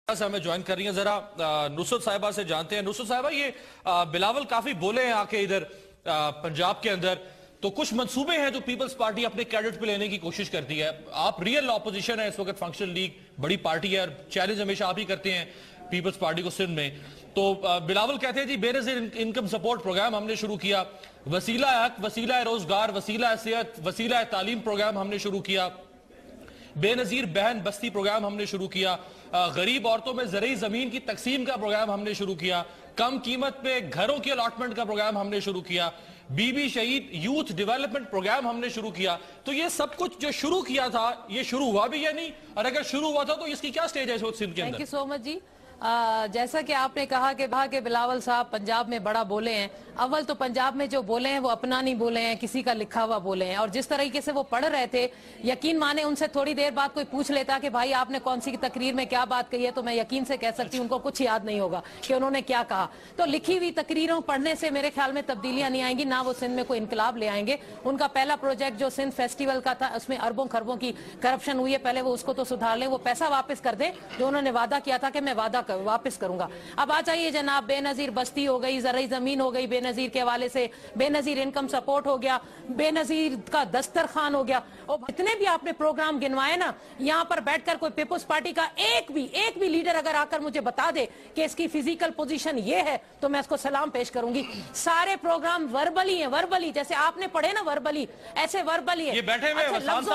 से हमें ज्वाइन कर रही हैं। जरा नुसरत साहिबा से जानते हैं। नुसरत साहिबा, ये बिलावल काफी बोले हैं आके इधर पंजाब के अंदर, तो कुछ मंसूबे हैं जो पीपल्स पार्टी अपने क्रेडिट पे लेने की कोशिश करती है। आप रियल ऑपोजिशन है इस वक्त, फंक्शनल लीग बड़ी पार्टी है और चैलेंज हमेशा आप ही करते हैं पीपल्स पार्टी को सिंध में। तो बिलावल कहते हैं जी बेनजीर इनकम सपोर्ट प्रोग्राम हमने शुरू किया, वसीला हक, वसीला रोजगार, वसीला सेहत, वसीला तालीम प्रोग्राम हमने शुरू किया, बेनजीर बहन बस्ती प्रोग्राम हमने शुरू किया, गरीब औरतों में ज़रूरी ज़मीन की तकसीम का प्रोग्राम हमने शुरू किया, कम कीमत पे घरों की अलॉटमेंट का प्रोग्राम हमने शुरू किया, बीबी शहीद यूथ डेवलपमेंट प्रोग्राम हमने शुरू किया। तो ये सब कुछ जो शुरू किया था, ये शुरू हुआ भी या नहीं, और अगर शुरू हुआ था तो इसकी क्या स्टेज है इस वक्त सिंध के अंदर? थैंक यू सो मच जी। जैसा कि आपने कहा कि बिलावल साहब पंजाब में बड़ा बोले हैं। अव्वल तो पंजाब में जो बोले हैं वो अपना नहीं बोले हैं, किसी का लिखा हुआ बोले हैं। और जिस तरीके से वो पढ़ रहे थे, यकीन माने उनसे थोड़ी देर बाद कोई पूछ लेता कि भाई आपने कौन सी तकरीर में क्या बात कही है, तो मैं यकीन से कह सकती हूँ उनको कुछ याद नहीं होगा कि उन्होंने क्या कहा। तो लिखी हुई तकरीरों पढ़ने से मेरे ख्याल में तब्दीलियां नहीं आएंगी, ना वो सिंध में कोई इनकलाब ले आएंगे। उनका पहला प्रोजेक्ट जो सिंध फेस्टिवल का था, उसमें अरबों खरबों की करप्शन हुई है, पहले वो उसको तो सुधार लें, वो पैसा वापस कर दें जो उन्होंने वादा किया था कि मैं वापस करूंगा। अब आ जाइए जनाब, बेनजीर बस्ती हो गई, ज़रूरी जमीन हो गई, बेनजीर के हवाले से बेनजीर इनकम सपोर्ट हो गया, बेनजीर का दस्तरखान हो गया, और जितने भी आपने प्रोग्राम गिनवाए ना, यहाँ पर बैठकर कोई पीपल्स पार्टी का एक भी लीडर अगर आकर मुझे बता दे कि इसकी फिजिकल पोजीशन ये है तो मैं इसको सलाम पेश करूंगी। सारे प्रोग्राम वर्बली हैं, वर्बली जैसे आपने पढ़े ना, वर्बली ऐसे वर्बली है। ये बैठे हुए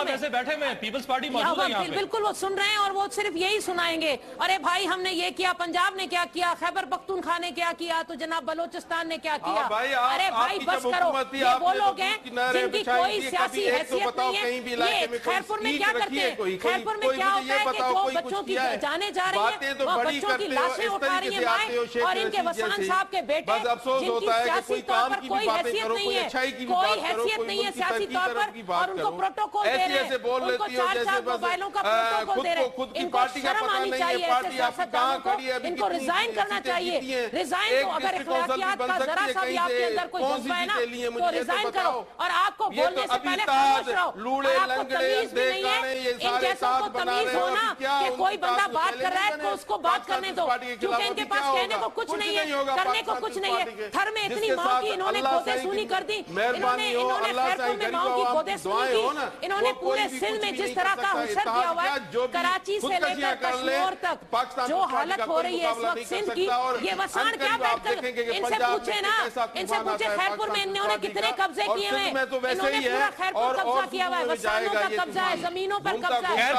ऐसे बैठे हुए पीपल्स पार्टी मौजूद है यहाँ पे। बिल्कुल वो सुन रहे हैं और वो सिर्फ यही सुनाएंगे, अरे भाई हमने ये किया, पंजाब ने क्या किया, खैबर पख्तूनख्वा ने क्या किया, तो जनाब बलोचिस्तान ने क्या किया। अरे भाई बस करो, ये वो लोग हैं जिनकी कोई सियासी हैसियत नहीं है। ये खैरपुर में क्या करते हैं, खैरपुर में क्या होता है कि जो बच्चों की जाने जा रही है, वो बच्चों की लाशें उठा रही है माएं, और इनके वसान साहब के बेटे जिनकी सियासी तौर पर कोई हैसियत नहीं है, कोई हैसियत नहीं है सियासी तौर पर, और उनको प्रोटोकॉल दे रहे हैं, उनको 4 मोबाइलों का प्रोटोकॉल दे रहे हैं। इनको शर्म आनी चाहिए ऐसे सियासतदानों को, इनको रिजाइन करना चाहिए। रिजाइन को, अगर इखलाकियात का जरा सा भी आपके अंदर कोई जज्बा है ना तो रिजाइन करो, और आपको बोलने से पहले खामोश रहो। आपको तमीज भी नहीं है, इन जैसों को तमीज हो ना कि कोई बंदा बात कर रहा है तो उसको बात करने दो, क्योंकि इनके पास कहने को कुछ नहीं है, करने को कुछ नहीं है। थर में इतनी माँ की इन्होंने गोदे सुनी कर दी, इन्होंने खैरपुर में माँ की गोदे सुनी की, इन्होंने पूरे सिंध में जिस तरह का हुसर किया हुआ है, कराची से लेकर कश्मीर तक जो हालत हो रही है इस वक्त सिंध की, ये वसान क्या बैठकर इनसे पूछे ना, इनसे पूछे खैरपुर में इन्होंने कितने कब्जे किए हुए, इन्होंने पूरा खैरपुर कब्जा किया हुआ है, वसानों का कब्जा है, जमीनों पर कब्जा है।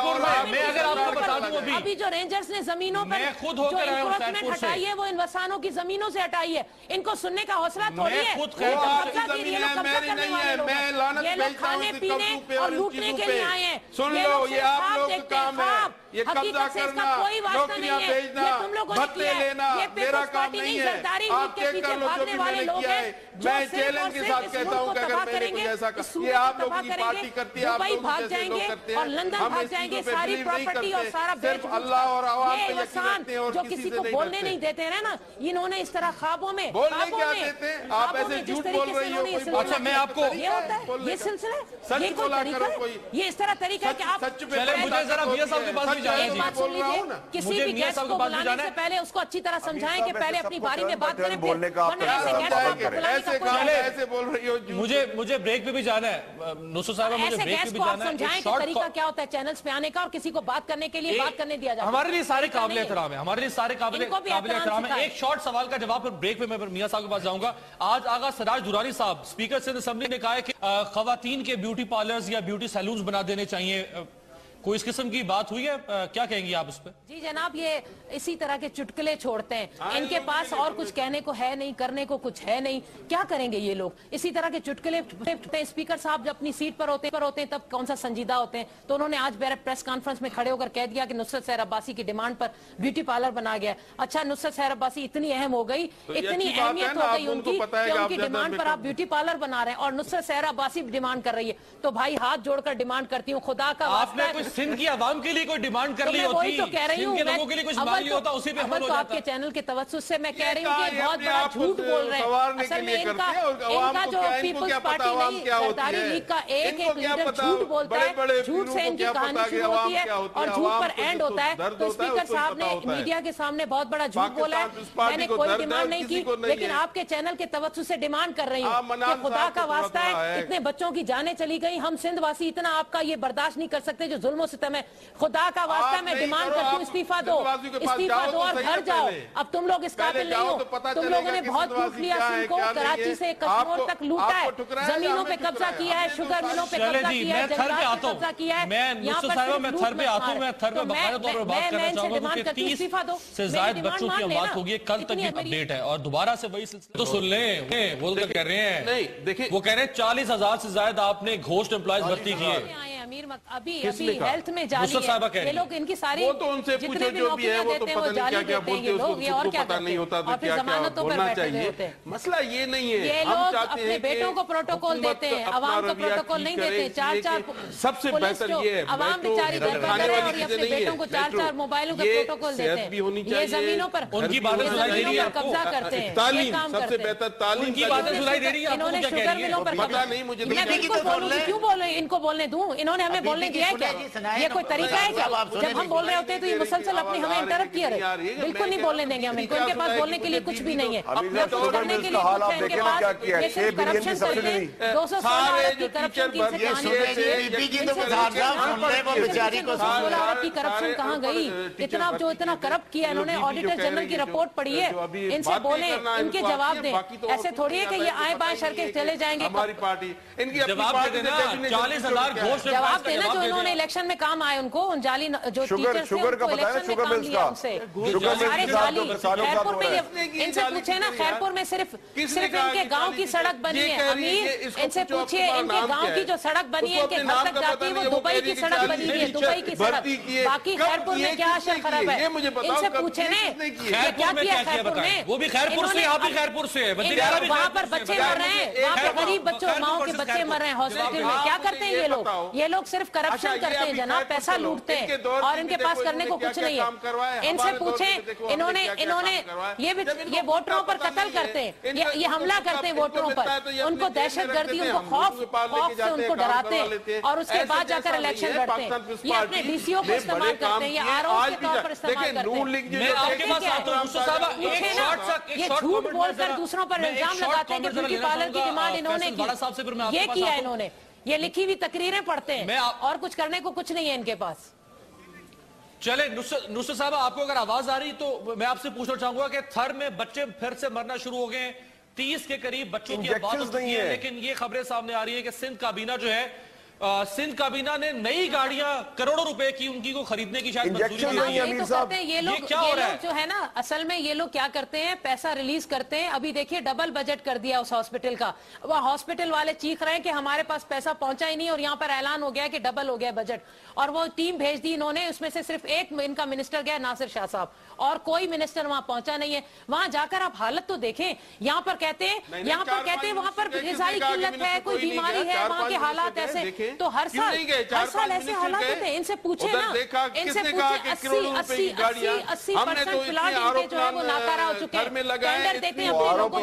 अभी जो रेंजर्स ने जमीनों पर जो इंक्रोचमेंट हटाई है वो इन वसानों की जमीनों से हटाई है। इनको सुनने का हौसला थोड़ी है, कब्जा कीजिए, ये लोग कब्जा करने वाले लोग हैं, ये लोग खाने पीने और लूटने के लिए आए हैं। सुन लो, ये आप लोग का काम है, ये कब्जा करना, नौकरियां भेजना, भत्ते लेना मेरा काम नहीं है, आप चेक कर लो जो भी मैंने किया है। मैं चैलेंज के साथ कहता हूँ कि अगर मैंने कुछ ऐसा कर, ये आप लोगों की पार्टी करती है, आप लोग जैसे लोग करते हैं, हम इस चीजों पे बिलीव नहीं करते, सिर्फ अल्लाह और आवाम पे यकीन रखते हैं और किसी से नहीं बोलने नहीं देते हैं ना। इन्होंने इस तरह ख्वाबों में बोलने क्या देते हैं, आप ऐसे झूठ बोल रही हो। अच्छा मैं आपको ये होता है, ये सिलसिला सच बोला करो, कोई ये इस तरह तरीका है कि आप मुझे जरा मियां साहब के पास भी जाना एक बात सुन लीजिए, किसी भी गेस्ट को बुलाने से पहले उसको अच्छी तरह समझाएं कि पहले अपनी बारी में बात करें, बोलने का ऐसे बोल रही हो। मुझे ब्रेक पे भी जाना है नुसरत साहब, मुझे ब्रेक पे भी जाना है। समझाएं कि तरीका क्या होता है चैनल्स पे आने का और किसी को बात करने के लिए बात करने दिया जाए। हमारे लिए सारे काबिल एहतराम है, हमारे लिए सारे काबिल एहतराम है। एक शॉर्ट सवाल का जवाब, फिर ब्रेक पे मैं मियां साहब के पास जाऊंगा। आज आगा सराज दुरानी साहब स्पीकर सिंध असेंबली ने कहा है कि खवातीन के ब्यूटी पार्लर्स या ब्यूटी सैलून्स बना देने चाहिए, कोई इस किस्म की बात हुई है, क्या कहेंगी आप इस पे? जी जनाब, ये इसी तरह के चुटकुले छोड़ते हैं, इनके पास और कुछ कहने को है नहीं, करने को कुछ है नहीं, क्या करेंगे ये लोग? इसी तरह के चुटकुले। स्पीकर साहब जब अपनी सीट पर होते हैं तब कौन सा संजीदा होते हैं, तो उन्होंने आज प्रेस कॉन्फ्रेंस में खड़े होकर कह दिया कि नुसरत सहर अब्बासी की डिमांड पर ब्यूटी पार्लर बना गया। अच्छा, नुसरत सहर अब्बासी इतनी अहम हो गई, इतनी अहमियत हो गई उनकी कि उनकी डिमांड पर आप ब्यूटी पार्लर बना रहे हैं और नुसरत सहर अब्बासी डिमांड कर रही है। तो भाई हाथ जोड़कर डिमांड करती हूँ, खुदा का वास्ता सिंध की आवाम के लिए कोई डिमांड कर ली होती, तो कह रही हूँ, सिंध के लोगों के लिए कुछ मांग लिया होता, उसी पे अमल हो जाता। आपके चैनल के तवज्जुह से मैं कह रही हूँ कि बहुत बड़ा झूठ बोल रहे हैं। असल में इनका जो पीपल्स पार्टी नहीं, सरदारी लीग का एक लीडर झूठ बोलता है, झूठ से इनकी कहानी शुरू होती है और झूठ पर एंड होता है। तो स्पीकर साहब ने मीडिया के सामने बहुत बड़ा झूठ बोला है। मैंने कोई डिमांड नहीं की, लेकिन आपके चैनल के तवज्जुह से डिमांड कर रही हूँ कि खुदा का वास्ता है, इतने बच्चों की जानें चली गई, हम सिंध वासी इतना आपका ये बर्दाश्त नहीं कर सकते जो जुल्म सितम है। खुदा का वास्ता मैं डिमांड करती हूँ, इस्तीफा दो और घर जाओ। अब तुम लोग इस काबिल नहीं हो, तुम लोगों ने बहुत लूट लिया सिंध को, कराची से कश्मीर तक लूटा है, जमीनों पे कब्जा किया है, शुगर मिलों पे कब्जा किया है, जंगलात पे कब्जा किया है। यहाँ पर थर पे आता हूँ, मैं थर पे बकाया तौर पर बात करना चाहूंगा क्योंकि 30 से ज्यादा बच्चों की बात होगी, कल तक की अपडेट है और दोबारा से वही सिलसिला। तो सुन लें, बोल कर कह रहे हैं, नहीं देखिए, वो कह रहे हैं 40,000 से ज्यादा आपने घोस्ट एम्प्लॉयज भर्ती किए। अमीर अभी हेल्थ में जाली है, ये लोग इनकी सारी जितने भी नौकरियां देते हैं वो जाली देते हैं ये लोग, ये और क्या नहीं होता और फिर जमानतों पर बैठे हुए होते हैं। मसला ये नहीं है, ये लोग अपने बेटों को प्रोटोकॉल देते हैं, अवाम को प्रोटोकॉल नहीं देते। 4 सबसे बेहतर ये है, अवाम बेचारी घर पर करे और अपने बेटों को 4 मोबाइलों का प्रोटोकॉल देते हैं। ये जमीनों पर उनकी बातें सुनाई दे रही है, कब्जा करते हैं, तालीम सबसे बेहतर तालीम की बातें सुनाई दे रही है। इन्होंने शुगर मिलों पर पता नहीं मुझे, क्यों बोल रहे, इनको बोलने दूं, इन्होंने हमें बोलने दिया है क्या? ये कोई तरीका है क्या? जब हम बोल रहे होते हैं तो ये मुसलसल अपनी हमें इंटरप्ट किया रहे, बिल्कुल नहीं बोलने देंगे हम इनको, इनके पास बोलने के लिए कुछ भी नहीं है, करने के लिए कुछ है इनके पास। ये सिर्फ करप्शन करते हैं, 200 की करप्शन की करप्शन कहाँ गई? इतना करप्ट किया इन्होंने, ऑडिटर जनरल की रिपोर्ट पढ़ी है, इनसे बोले, इनके जवाब दें। ऐसे थोड़ी है कि ये आए बाएं सड़के चले जाएंगे। हमारी पार्टी इनकी जवाब देना, 40,000 घोस्ट जवाब देना जो इन्होंने इलेक्शन में काम आए उनको, उन जाली जो टीचर्स थे उनको इलेक्शन में काम लिया उनसे। सारे जाली खैरपुर में, इनसे पूछे ना, खैरपुर में सिर्फ इनके गांव की सड़क बनी है। अमीर, इनसे पूछिए इनके गांव की जो सड़क बनी है, इनके घर तक जाती है, वो दुबई की सड़क बनी हुई है, दुबई की सड़क। बाकी खैरपुर में क्या अशर खराब है, इनसे पूछे ने क्या किया खैरपुर में। वो भी खैरपुर से, आप भी खैरपुर से, वहाँ पर बच्चे मर रहे हैं, वहाँ पर गरीब बच्चों माओ के बच्चे मर रहे हैं हॉस्पिटल में। क्या करते हैं ये लोग? ये लोग सिर्फ करप्शन करते हैं जनाब, पैसा लूटते हैं और इनके पास करने को कुछ नहीं है। इनसे पूछे, इन्होंने ये वोटरों पर कत्ल करते हैं, ये हमला करते हैं वोटरों पर, उनको दहशतगर्दी, उनको खौफ से उनको डराते हैं और उसके बाद जाकर इलेक्शन लड़ते हैं। ये अपने डीसीओ को इस्तेमाल करते हैं, ये आरओ के तौर पर इस्तेमाल करते हैं। ये झूठ बोलकर दूसरों पर इल्जाम लगाते हैं कि ब्यूटी पार्लर की डिमांड इन्होंने की, ये किया इन्होंने। ये लिखी हुई तकरीरें पढ़ते हैं और कुछ करने को कुछ नहीं है इनके पास। चले नुसरत साहब, आपको अगर आवाज आ रही तो मैं आपसे पूछना चाहूंगा कि थर में बच्चे फिर से मरना शुरू हो गए, 30 के करीब बच्चों की बात होती है, लेकिन ये खबरें सामने आ रही है कि सिंध काबीना जो है, सिंध काबीना ने नई गाड़ियां करोड़ों रुपए की उनकी को खरीदने की शायद मंजूरी दी है। ये लोग जो है ना, असल में ये लोग क्या करते हैं, पैसा रिलीज करते हैं। अभी देखिए डबल बजट कर दिया उस हॉस्पिटल का, वह हॉस्पिटल वाले चीख रहे हैं कि हमारे पास पैसा पहुंचा ही नहीं और यहाँ पर ऐलान हो गया कि डबल हो गया बजट, और वो टीम भेज दी इन्होंने, उसमें से सिर्फ एक इनका मिनिस्टर गया, नासिर शाह साहब, और कोई मिनिस्टर वहां पहुंचा नहीं है। वहां जाकर आप हालत तो देखें, यहाँ पर कहते हैं वहां पर ग़िज़ाई किल्लत है, कोई बीमारी है, वहां के हालात ऐसे, तो हर साल ऐसे हालात होते हैं। इनसे पूछे ना, इनसे पूछे 80% प्लाट इनके जो है वो नाकारा हो चुके हैं, टेंडर देते हैं अपने लोगों को,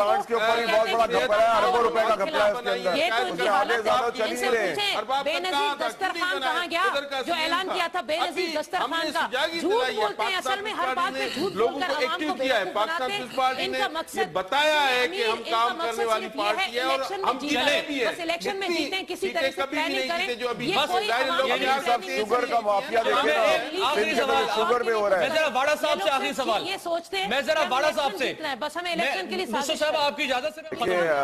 ये तो इनकी हालत है। इनसे पूछे बेनजीर दस्तरखान कहाँ गया, जो ऐलान किया था बेनजीर दस्तरखान का, झूठ बोलते हैं, असल में हर बात में झूठ बोलकर आवाम को बेवकूफ बनाते हैं। इनका मकसद बताया है कि हम काम करने वाली पार्टी है और हम जीते भी हैं, बस इलेक्शन में जीते हैं, किसी तरह से प्लानिंग करें। शुगर का माफिया शुगर में हो रहा है। मैं जरा वाड़ा साहब से आखिरी सवाल, ये सोचते हैं, मैं जरा वाड़ा साहब से, बस हमें इलेक्शन के लिए साहब आपकी इजाजत से,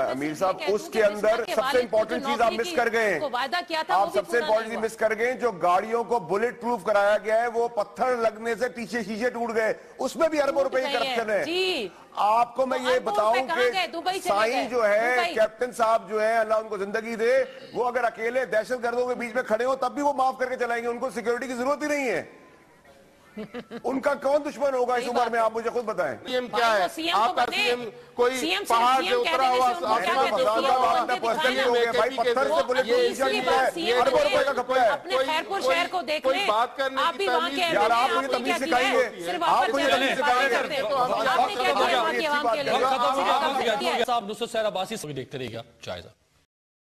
अमीर साहब उसके अंदर सबसे इंपॉर्टेंट चीज आप मिस कर गए, वादा किया था आप सबसे इंपॉर्टेंट चीज मिस कर गए, जो गाड़ियों को बुलेट प्रूफ कराया गया है, वो पत्थर लगने से पीछे शीशे टूट गए, उसमें भी अरबों रुपए की करप्शन है। आपको मैं ये बताऊं कि साईं जो है, कैप्टन साहब जो है, अल्लाह उनको जिंदगी दे, वो अगर अकेले दहशतगर्दों के बीच में खड़े हो तब भी वो माफ करके चलाएंगे, उनको सिक्योरिटी की जरूरत ही नहीं है। उनका कौन दुश्मन होगा इस उम्र में, आप मुझे खुद बताएं। सीएम क्या है? आपका सीएम कोई पहाड़ से उतरा हुआ, आसमान से उतरा हुआ भाई, पत्थर से बुलेट अरबों रुपए का कपड़ा है। अपने खैरपुर शहर को देख लें, बात करने आप भी वहाँ के यार, आप मुझे तमीज सिखाएंगे, आप मुझे तमीज सिखाएंगे। साहब नुसरत सैयद अब्बासी देखते रहिएगा जायजा।